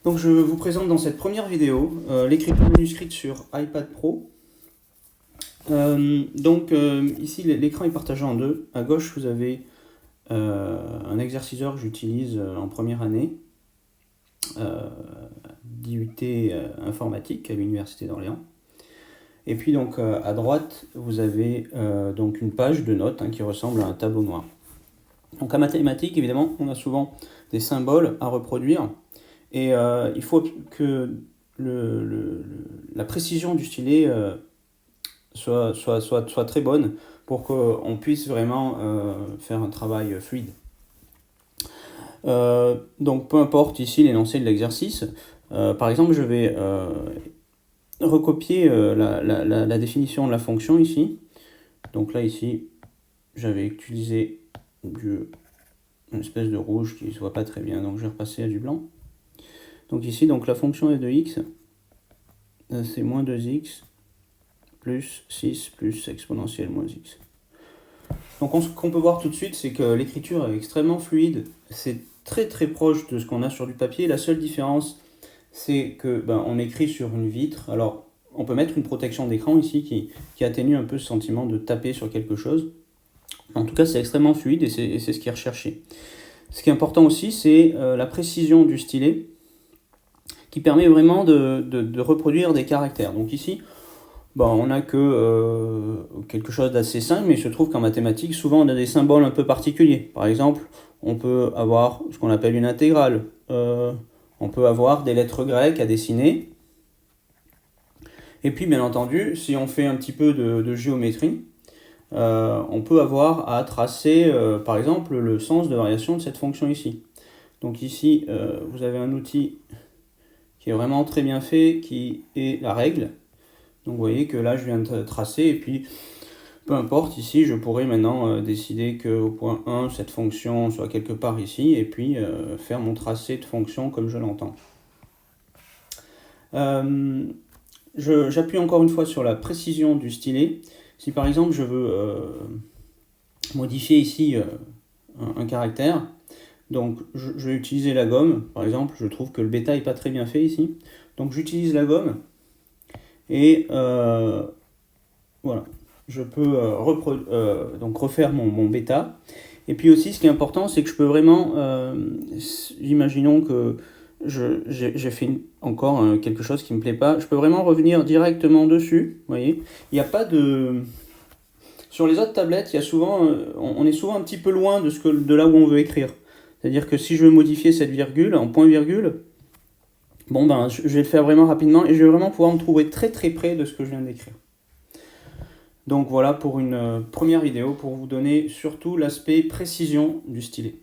Donc je vous présente dans cette première vidéo l'écriture manuscrite sur iPad Pro. Ici l'écran est partagé en deux. À gauche vous avez un exerciceur que j'utilise en première année d'IUT informatique à l'Université d'Orléans. Et puis donc à droite vous avez donc une page de notes qui ressemble à un tableau noir. Donc en mathématiques évidemment on a souvent des symboles à reproduire. Et il faut que la précision du stylet soit très bonne pour qu'on puisse vraiment faire un travail fluide. Donc peu importe ici l'énoncé de l'exercice. Par exemple, je vais recopier la définition de la fonction ici. Donc là ici, j'avais utilisé une espèce de rouge qui ne se voit pas très bien, donc je vais repasser à du blanc. Donc ici, donc la fonction f de x, c'est moins 2x plus 6 plus exponentielle moins x. Donc ce qu'on peut voir tout de suite, c'est que l'écriture est extrêmement fluide, c'est très très proche de ce qu'on a sur du papier. La seule différence, c'est que on écrit sur une vitre. Alors on peut mettre une protection d'écran ici qui atténue un peu ce sentiment de taper sur quelque chose. En tout cas, c'est extrêmement fluide et c'est ce qui est recherché. Ce qui est important aussi, c'est la précision du stylet, qui permet vraiment de reproduire des caractères. Donc ici, on n'a que quelque chose d'assez simple, mais il se trouve qu'en mathématiques, souvent on a des symboles un peu particuliers. Par exemple, on peut avoir ce qu'on appelle une intégrale. On peut avoir des lettres grecques à dessiner. Et puis, bien entendu, si on fait un petit peu de géométrie, on peut avoir à tracer, par exemple, le sens de variation de cette fonction ici. Donc ici, vous avez un outil qui est vraiment très bien fait, qui est la règle. Donc vous voyez que là je viens de tracer, et puis peu importe, ici je pourrais maintenant décider qu'au point 1 cette fonction soit quelque part ici, et puis faire mon tracé de fonction comme je l'entends. J'appuie encore une fois sur la précision du stylet. Si par exemple je veux modifier ici un caractère, donc je vais utiliser la gomme. Par exemple, je trouve que le bêta n'est pas très bien fait ici, donc j'utilise la gomme et voilà, je peux donc refaire mon bêta. Et puis aussi ce qui est important, c'est que je peux vraiment, imaginons que j'ai fait encore quelque chose qui ne me plaît pas, je peux vraiment revenir directement dessus. Vous voyez, il n'y a pas de... Sur les autres tablettes, il y a souvent, on est souvent un petit peu loin de là où on veut écrire. C'est-à-dire que si je veux modifier cette virgule en point-virgule, je vais le faire vraiment rapidement et je vais vraiment pouvoir me trouver très très près de ce que je viens d'écrire. Donc voilà pour une première vidéo pour vous donner surtout l'aspect précision du stylet.